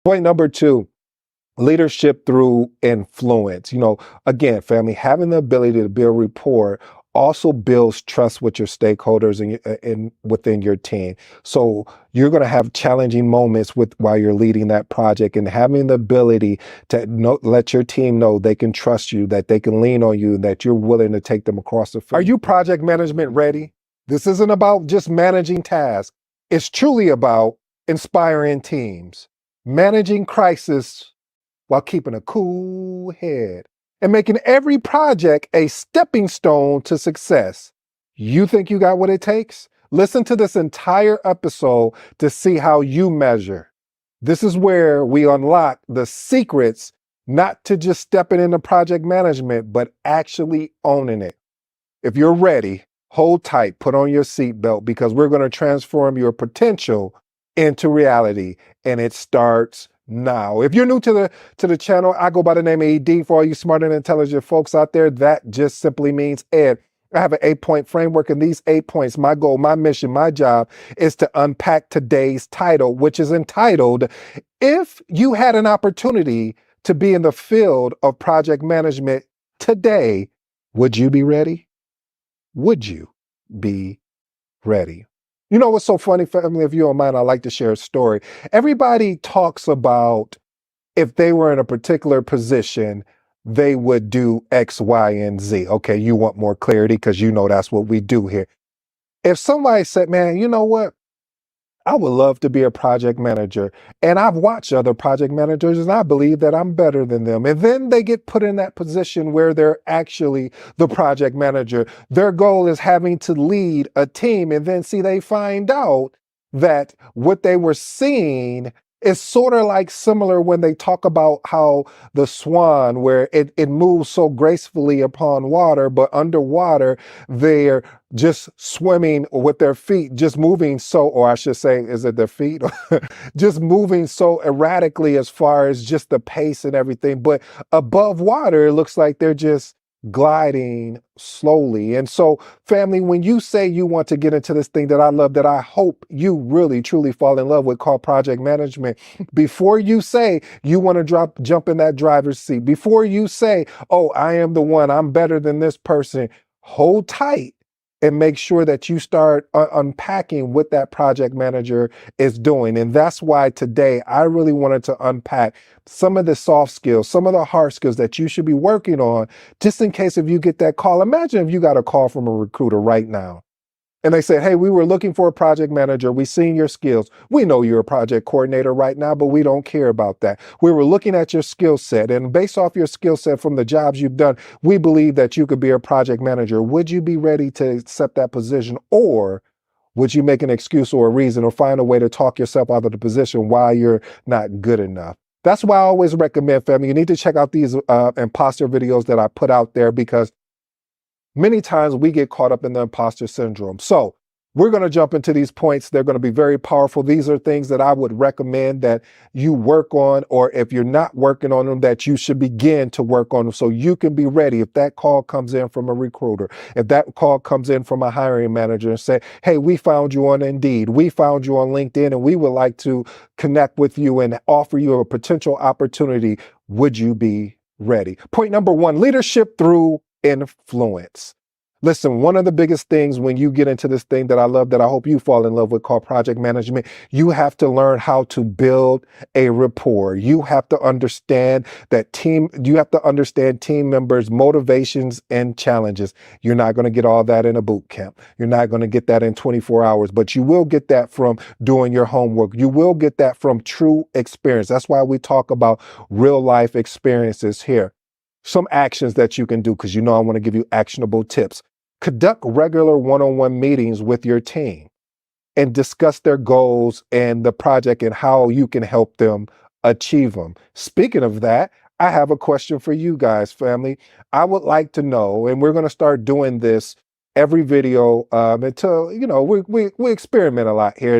Point number two, leadership through influence. Again, family, having the ability to build rapport also builds trust with your stakeholders and within your team. So you're going to have challenging moments while you're leading that project, and having the ability to let your team know they can trust you, that they can lean on you, that you're willing to take them across the field. Are you project management ready? This isn't about just managing tasks. It's truly about inspiring teams, managing crisis while keeping a cool head, and making every project a stepping stone to success. You think you got what it takes? Listen to this entire episode to see how you measure. This is where we unlock the secrets, not to just stepping into project management, but actually owning it. If you're ready, hold tight, put on your seatbelt, because we're going to transform your potential into reality, and it starts now. If you're new to the channel, I go by the name of ED. For all you smart and intelligent folks out there, that just simply means Ed. I have an 8-point framework, and these 8 points, my goal, my mission, my job is to unpack today's title, which is entitled, If You Had an Opportunity to Be in the Field of Project Management Today, Would You Be Ready? Would you be ready? You know what's so funny, family? If you don't mind, I'd like to share a story. Everybody talks about if they were in a particular position, they would do X, Y, and Z. Okay, you want more clarity because that's what we do here. If somebody said, man, you know what? I would love to be a project manager. And I've watched other project managers and I believe that I'm better than them. And then they get put in that position where they're actually the project manager. Their goal is having to lead a team. And then they find out that what they were seeing is sort of like similar when they talk about how the swan, where it moves so gracefully upon water, but underwater, they're just swimming with their feet, just moving so, or I should say, is it their feet? Just moving so erratically as far as just the pace and everything. But above water, it looks like they're just gliding slowly. And so, family, when you say you want to get into this thing that I love, that I hope you really, truly fall in love with, called project management, before you say you want to jump in that driver's seat, before you say, oh, I am the one, I'm better than this person, hold tight and make sure that you start unpacking what that project manager is doing. And that's why today I really wanted to unpack some of the soft skills, some of the hard skills that you should be working on, just in case if you get that call. Imagine if you got a call from a recruiter right now and they said, hey, we were looking for a project manager. We seen your skills. We know you're a project coordinator right now, but we don't care about that. We were looking at your skill set, and based off your skill set from the jobs you've done, we believe that you could be a project manager. Would you be ready to accept that position? Or would you make an excuse or a reason or find a way to talk yourself out of the position why you're not good enough? That's why I always recommend, family, you need to check out these imposter videos that I put out there, because many times we get caught up in the imposter syndrome. So we're going to jump into these points. They're going to be very powerful. These are things that I would recommend that you work on, or if you're not working on them, that you should begin to work on them so you can be ready. If that call comes in from a recruiter, if that call comes in from a hiring manager and say, hey, we found you on Indeed, we found you on LinkedIn, and we would like to connect with you and offer you a potential opportunity, would you be ready? Point number one, leadership through influence. Listen, one of the biggest things when you get into this thing that I love, that I hope you fall in love with, called project management, you have to learn how to build a rapport. You have to understand you have to understand team members' motivations and challenges. You're not going to get all that in a boot camp. You're not going to get that in 24 hours, but you will get that from doing your homework. You will get that from true experience. That's why we talk about real life experiences here. Some actions that you can do, because I want to give you actionable tips. Conduct regular one-on-one meetings with your team and discuss their goals and the project and how you can help them achieve them. Speaking of that, I have a question for you guys, family. I would like to know, and we're going to start doing this every video until, we experiment a lot here.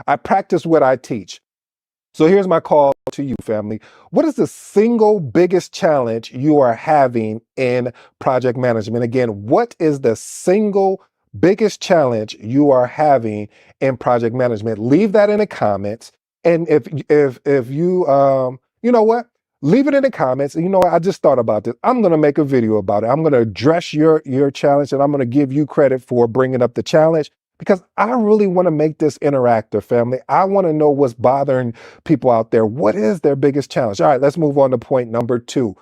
I practice what I teach. So here's my call to you, family. What is the single biggest challenge you are having in project management? Again, what is the single biggest challenge you are having in project management? Leave that in the comments. And if you you know what? Leave it in the comments. And you know what? I just thought about this. I'm gonna make a video about it. I'm gonna address your challenge, and I'm gonna give you credit for bringing up the challenge because I really want to make this interactive, family. I want to know what's bothering people out there. What is their biggest challenge? All right, let's move on to point number two.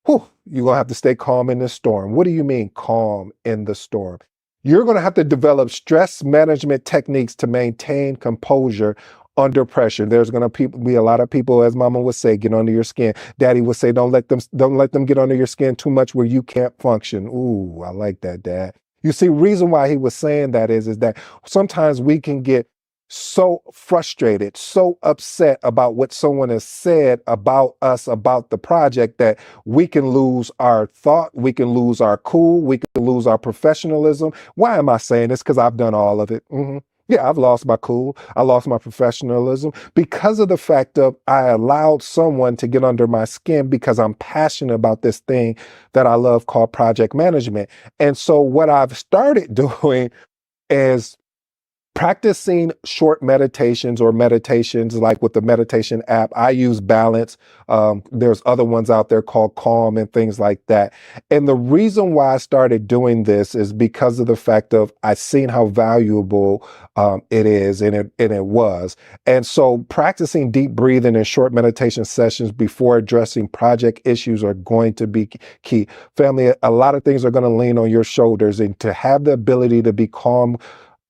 Whew, you're gonna have to stay calm in the storm. What do you mean calm in the storm? You're gonna have to develop stress management techniques to maintain composure under pressure. There's gonna be a lot of people, as Mama would say, get under your skin. Daddy would say, don't let them get under your skin too much where you can't function. Ooh, I like that, Dad. You see, reason why he was saying that is that sometimes we can get so frustrated, so upset about what someone has said about us, about the project, that we can lose our thought, we can lose our cool, we can lose our professionalism. Why am I saying this? Because I've done all of it. Yeah, I've lost my cool. I lost my professionalism because of the fact of I allowed someone to get under my skin because I'm passionate about this thing that I love called project management. And so what I've started doing is practicing short meditations or meditations like with the meditation app. I use Balance. There's other ones out there called Calm and things like that. And the reason why I started doing this is because of the fact of I've seen how valuable it is and it was. And so practicing deep breathing and short meditation sessions before addressing project issues are going to be key. Family, a lot of things are going to lean on your shoulders, and to have the ability to be calm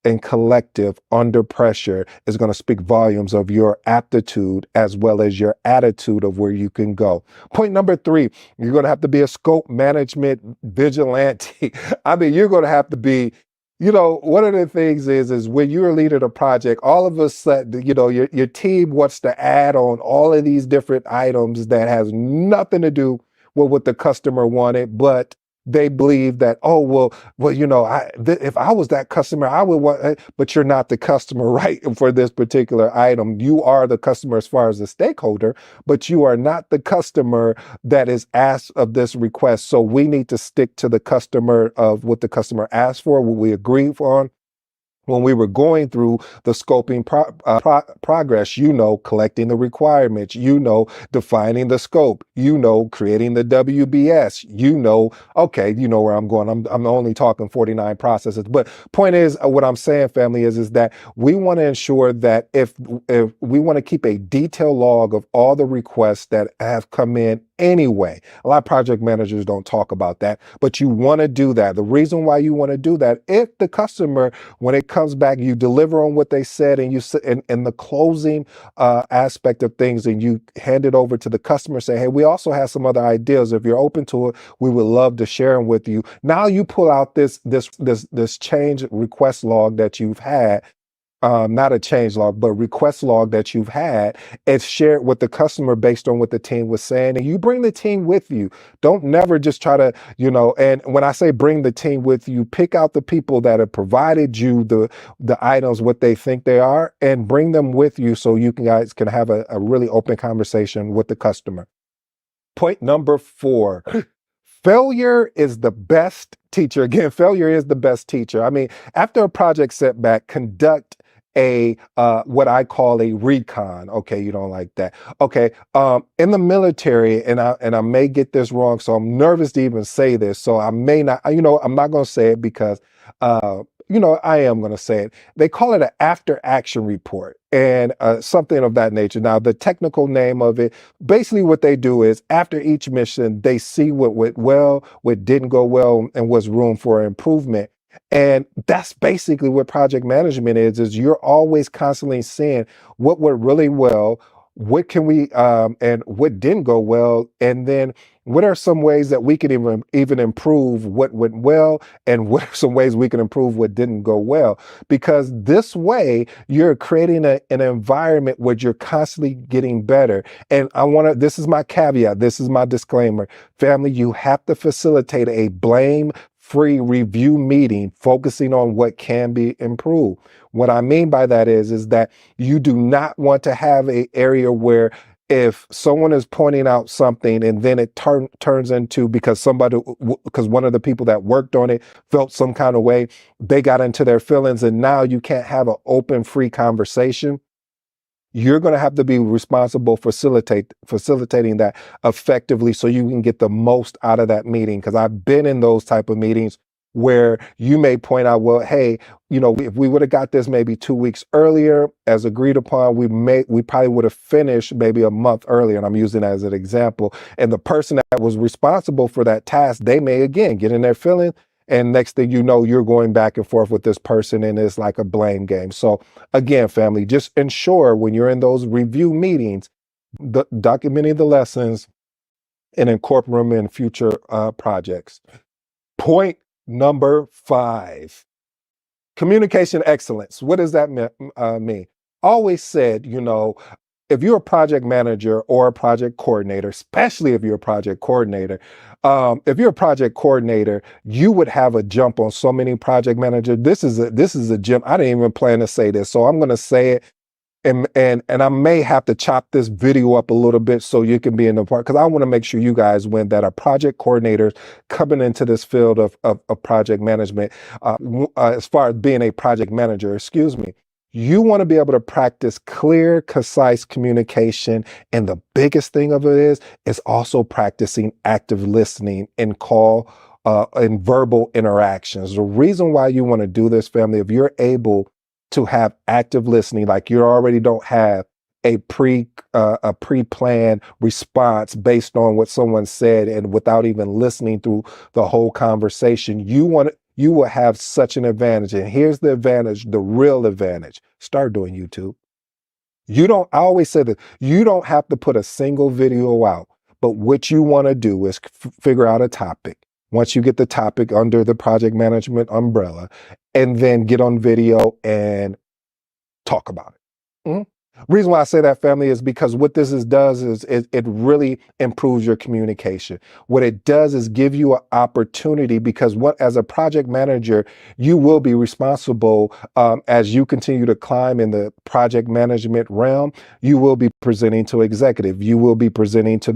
and collective under pressure is going to speak volumes of your aptitude as well as your attitude of where you can go. Point number three, you're going to have to be a scope management vigilante. I mean, you're going to have to be, one of the things is when you're leading a project, all of a sudden, your team wants to add on all of these different items that has nothing to do with what the customer wanted, but they believe that, oh, well, if I was that customer, I would want, but you're not the customer, right? For this particular item, you are the customer as far as the stakeholder, but you are not the customer that is asked of this request. So we need to stick to the customer of what the customer asked for, what we agree on. When we were going through the scoping progress, collecting the requirements, defining the scope, creating the WBS, okay, you know where I'm going. I'm only talking 49 processes. But point is, what I'm saying, family, is that we want to ensure that if we want to keep a detailed log of all the requests that have come in anyway. A lot of project managers don't talk about that, but you want to do that. The reason why you want to do that, if the customer, when it comes back, you deliver on what they said, and you in the closing aspect of things, and you hand it over to the customer, say, hey, we also have some other ideas. If you're open to it, we would love to share them with you. Now you pull out this change request log that you've had, not a change log, but request log that you've had, and share it with the customer based on what the team was saying. And you bring the team with you. Don't never just try to, and when I say bring the team with you, pick out the people that have provided you the items, what they think they are, and bring them with you so you guys can have a really open conversation with the customer. Point number four. Failure is the best teacher. Again, failure is the best teacher. I mean, after a project setback, conduct a what I call a recon. Okay, you don't like that. Okay, in the military, and I may get this wrong, so I'm nervous to even say this. So I may not. I'm not going to say it because I am going to say it. They call it an after action report and something of that nature. Now, the technical name of it, basically what they do is after each mission, they see what went well, what didn't go well, and what's room for improvement. And that's basically what project management is you're always constantly seeing what went really well, what can we, and what didn't go well, and then what are some ways that we can even improve what went well, and what are some ways we can improve what didn't go well? Because this way you're creating an environment where you're constantly getting better. And this is my caveat, this is my disclaimer. Family, you have to facilitate a blame-free review meeting focusing on what can be improved. What I mean by that is that you do not want to have an area where if someone is pointing out something and then it turns into because one of the people that worked on it felt some kind of way, they got into their feelings, and now you can't have an open, free conversation. You're going to have to be responsible for facilitating that effectively so you can get the most out of that meeting. Because I've been in those type of meetings where you may point out, well, hey, if we would have got this maybe 2 weeks earlier as agreed upon, we probably would have finished maybe a month earlier. And I'm using that as an example. And the person that was responsible for that task, they may again get in their feelings. And next thing you know, you're going back and forth with this person, and it's like a blame game. So again, family, just ensure when you're in those review meetings, documenting the lessons and incorporating them in future projects. Point number 5, communication excellence. What does that mean? Always said, if you're a project manager or a project coordinator, especially if you're a project coordinator, if you're a project coordinator, you would have a jump on so many project managers. This is a gem. I didn't even plan to say this, so I'm going to say it. And I may have to chop this video up a little bit so you can be in the part, because I want to make sure you guys win, that are project coordinators coming into this field of project management, as far as being a project manager, excuse me. You want to be able to practice clear, concise communication. And the biggest thing of it is also practicing active listening and and verbal interactions. The reason why you want to do this, family, if you're able to have active listening, like you already don't have a pre-planned response based on what someone said and without even listening through the whole conversation, you will have such an advantage. And here's the advantage, the real advantage. Start doing YouTube. I always say that you don't have to put a single video out, but what you want to do is figure out a topic. Once you get the topic under the project management umbrella, and then get on video and talk about it. Reason why I say that, family, is because what does is it really improves your communication. What it does is give you an opportunity, because as a project manager, you will be responsible, as you continue to climb in the project management realm. You will be presenting to executive. You will be presenting to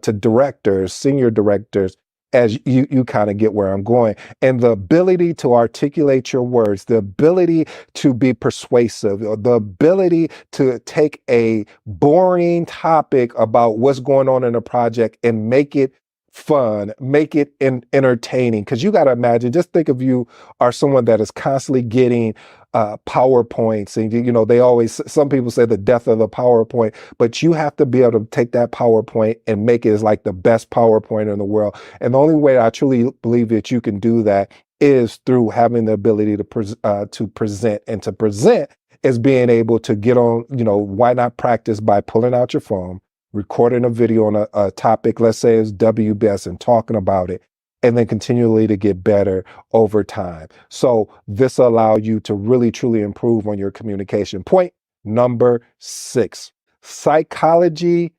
to directors, senior directors, as you kind of get where I'm going. And the ability to articulate your words, the ability to be persuasive, the ability to take a boring topic about what's going on in a project and make it fun, make it entertaining. Because you got to imagine, just think of you are someone that is constantly getting PowerPoints, and they always, some people say the death of the PowerPoint, but you have to be able to take that PowerPoint and make it as like the best PowerPoint in the world. And the only way I truly believe that you can do that is through having the ability to present. And to present is being able to get on, why not practice by pulling out your phone, recording a video on a topic, let's say it's WBS, and talking about it, and then continually to get better over time. So this allows you to really, truly improve on your communication. Point number 6, psychology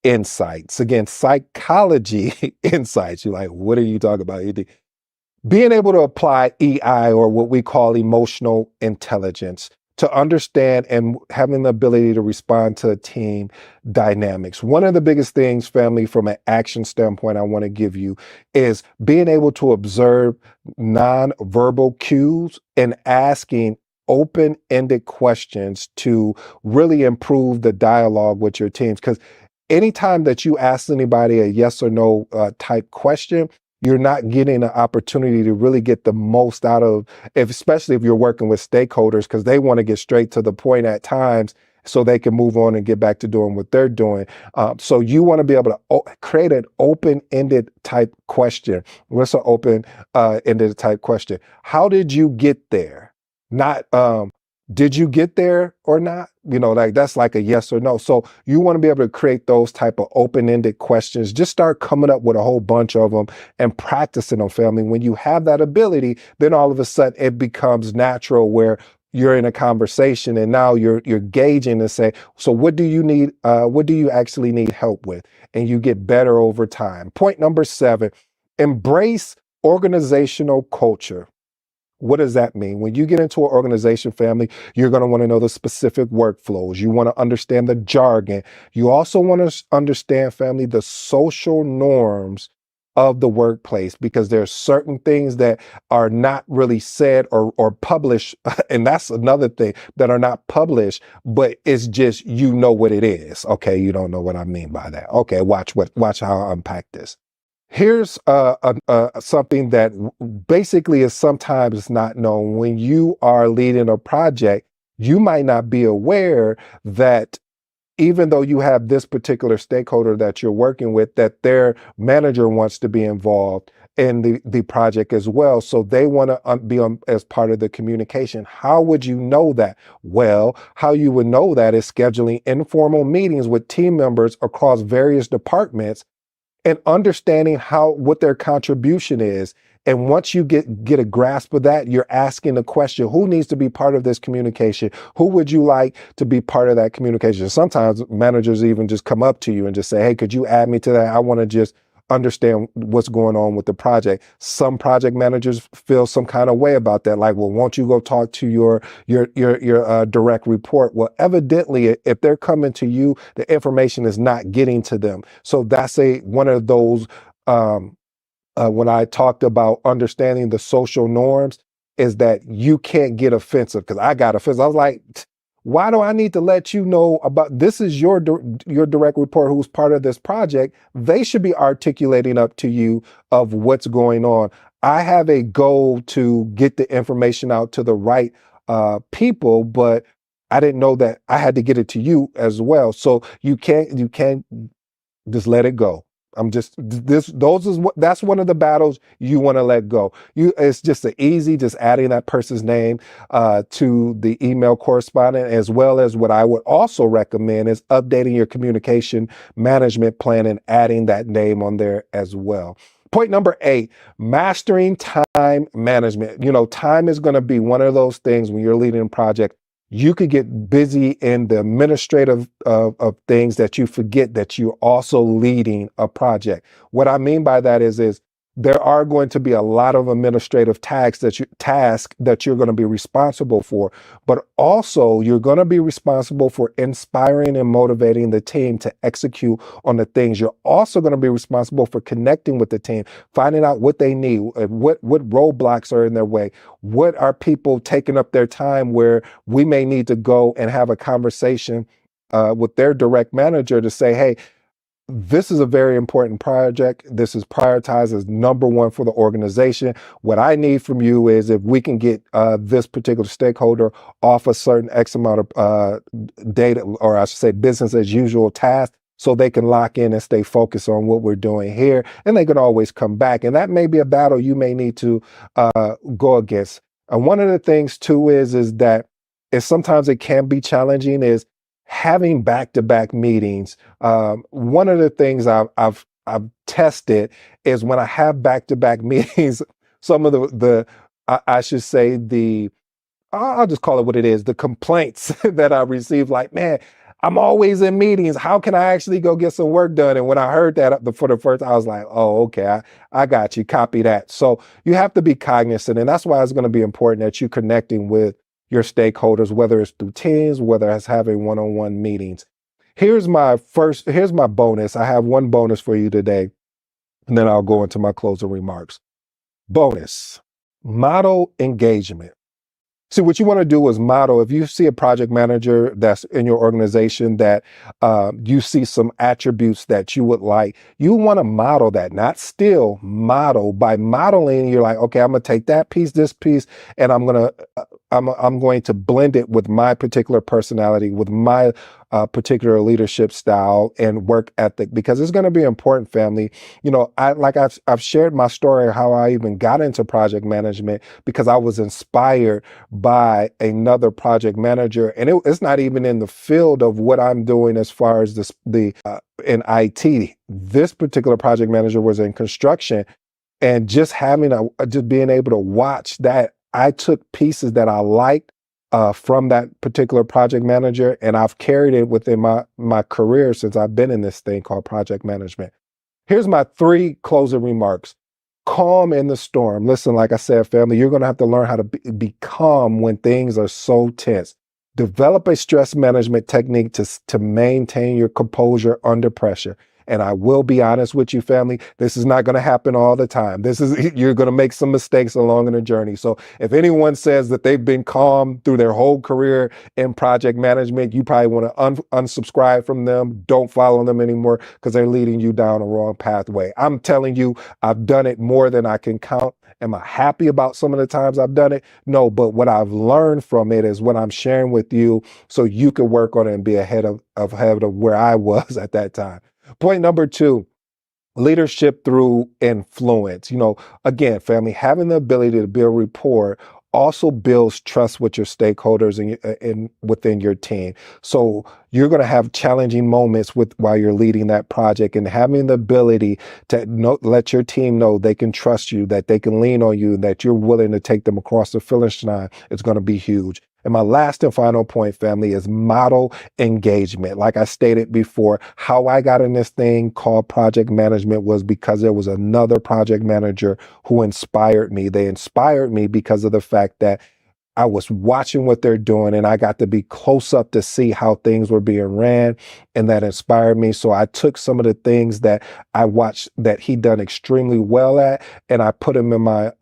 insights. Again, psychology insights. You're like, what are you talking about, ED? Being able to apply EI, or what we call emotional intelligence, to understand and having the ability to respond to team dynamics. One of the biggest things, family, from an action standpoint, I want to give you is being able to observe nonverbal cues and asking open-ended questions to really improve the dialogue with your teams. Because anytime that you ask anybody a yes or no type question, you're not getting an opportunity to really get the most out of, especially if you're working with stakeholders, because they want to get straight to the point at times so they can move on and get back to doing what they're doing. So you want to be able to create an open-ended type question. What's an open-ended type question? How did you get there? Not, did you get there or not? That's like a yes or no. So you want to be able to create those type of open-ended questions. Just start coming up with a whole bunch of them and practicing them, family. When you have that ability, then all of a sudden it becomes natural, where you're in a conversation and now you're gauging and say, so what do you need? What do you actually need help with? And you get better over time. Point number 7, embrace organizational culture. What does that mean? When you get into an organization, family, you're going to want to know the specific workflows. You want to understand the jargon. You also want to understand, family, the social norms of the workplace, because there's certain things that are not really said or published. And that's another thing, that are not published, but it's just, you know what it is. Okay. You don't know what I mean by that. Okay. Watch how I unpack this. Here's something that basically is sometimes not known. When you are leading a project, you might not be aware that even though you have this particular stakeholder that you're working with, that their manager wants to be involved in the project as well. So they want to be on as part of the communication. How would you know that? Well, how you would know that is scheduling informal meetings with team members across various departments and understanding what their contribution is. And once you get a grasp of that, you're asking the question, who needs to be part of this communication? Who would you like to be part of that communication? Sometimes managers even just come up to you and just say, hey, could you add me to that? I want to just understand what's going on with the project. Some project managers feel some kind of way about that. Like, well, won't you go talk to your direct report? Well, evidently, if they're coming to you, the information is not getting to them. So that's one of those, when I talked about understanding the social norms, is that you can't get offensive, because I got offensive. I was like, why do I need to let you know about this? Is your direct report who's part of this project. They should be articulating up to you of what's going on. I have a goal to get the information out to the right people, but I didn't know that I had to get it to you as well. So you can't just let it go. That's one of the battles you want to let go. It's just just adding that person's name to the email correspondent, as well as what I would also recommend is updating your communication management plan and adding that name on there as well. Point number 8, mastering time management. Time is going to be one of those things when you're leading a project. You could get busy in the administrative of things that you forget that you're also leading a project. What I mean by that is there are going to be a lot of administrative tasks that you're going to be responsible for, but also you're going to be responsible for inspiring and motivating the team to execute on the things. You're also going to be responsible for connecting with the team, finding out what they need, what roadblocks are in their way, what are people taking up their time where we may need to go and have a conversation with their direct manager to say, hey, this is a very important project. This is prioritized as number one for the organization. What I need from you is if we can get this particular stakeholder off a certain X amount of data, or I should say business as usual tasks, so they can lock in and stay focused on what we're doing here. And they can always come back. And that may be a battle you may need to go against. And one of the things too is that sometimes it can be challenging is having back-to-back meetings. One of the things I've tested is when I have back-to-back meetings, some of I should say I'll just call it what it is, the complaints that I receive, like, man, I'm always in meetings. How can I actually go get some work done? And when I heard that for the first, I was like, oh, okay, I got you. Copy that. So you have to be cognizant. And that's why it's going to be important that you're connecting with your stakeholders, whether it's through Teams, whether it's having one-on-one meetings. Here's my bonus. I have one bonus for you today, and then I'll go into my closing remarks. Bonus, model engagement. See, what you want to do is model. If you see a project manager that's in your organization that you see some attributes that you would like, you want to model that, not still model. By modeling, you're like, okay, I'm going to take that piece, this piece, and I'm going to blend it with my particular personality, with my particular leadership style and work ethic, because it's going to be important, family. I've shared my story how I even got into project management because I was inspired by another project manager, and it's not even in the field of what I'm doing as far as in IT. This particular project manager was in construction, and just being able to watch that, I took pieces that I liked from that particular project manager, and I've carried it within my career since I've been in this thing called project management. Here's my 3 closing remarks. Calm in the storm. Listen, like I said, family, you're going to have to learn how to be calm when things are so tense. Develop a stress management technique to maintain your composure under pressure. And I will be honest with you, family, this is not going to happen all the time. You're going to make some mistakes along in the journey. So if anyone says that they've been calm through their whole career in project management, you probably want to unsubscribe from them. Don't follow them anymore because they're leading you down a wrong pathway. I'm telling you, I've done it more than I can count. Am I happy about some of the times I've done it? No, but what I've learned from it is what I'm sharing with you so you can work on it and be ahead of where I was at that time. Point number two, leadership through influence. Again, family, having the ability to build rapport also builds trust with your stakeholders and within your team. So you're going to have challenging moments while you're leading that project, and having the ability to let your team know they can trust you, that they can lean on you, that you're willing to take them across the finish line is going to be huge. And my last and final point, family, is model engagement. Like I stated before, how I got in this thing called project management was because there was another project manager who inspired me. They inspired me because of the fact that I was watching what they're doing, and I got to be close up to see how things were being ran, and that inspired me. So I took some of the things that I watched that he done extremely well at, and I put them in my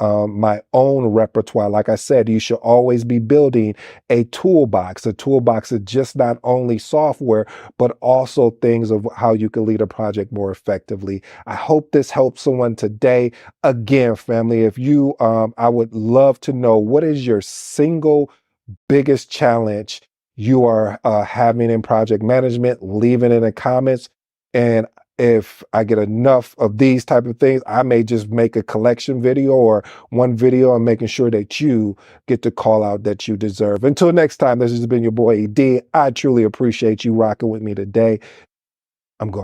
own repertoire. Like I said, you should always be building a toolbox. A toolbox is just not only software, but also things of how you can lead a project more effectively. I hope this helps someone today. Again, family, if you, I would love to know, what is your single biggest challenge you are having in project management? Leave it in the comments. And if I get enough of these type of things, I may just make a collection video or one video on making sure that you get the call out that you deserve. Until next time, this has been your boy ED. I truly appreciate you rocking with me today. I'm gone.